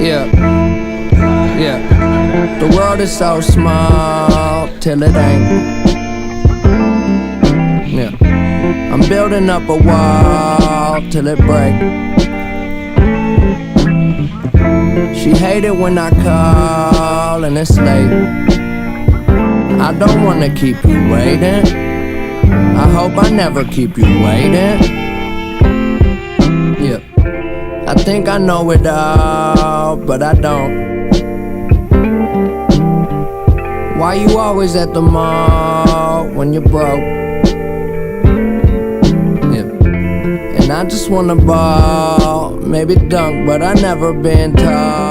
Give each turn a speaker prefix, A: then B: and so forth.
A: Yeah, yeah. The world is so small till it ain't. Yeah. I'm building up a wall till it break. She hate it when I call and it's late. I don't wanna keep you waiting. I hope I never keep you waiting. Yeah. I think I know it all, but I don't. Why you always at the mall when you're broke? And I just wanna ball, maybe dunk, but I never been tall.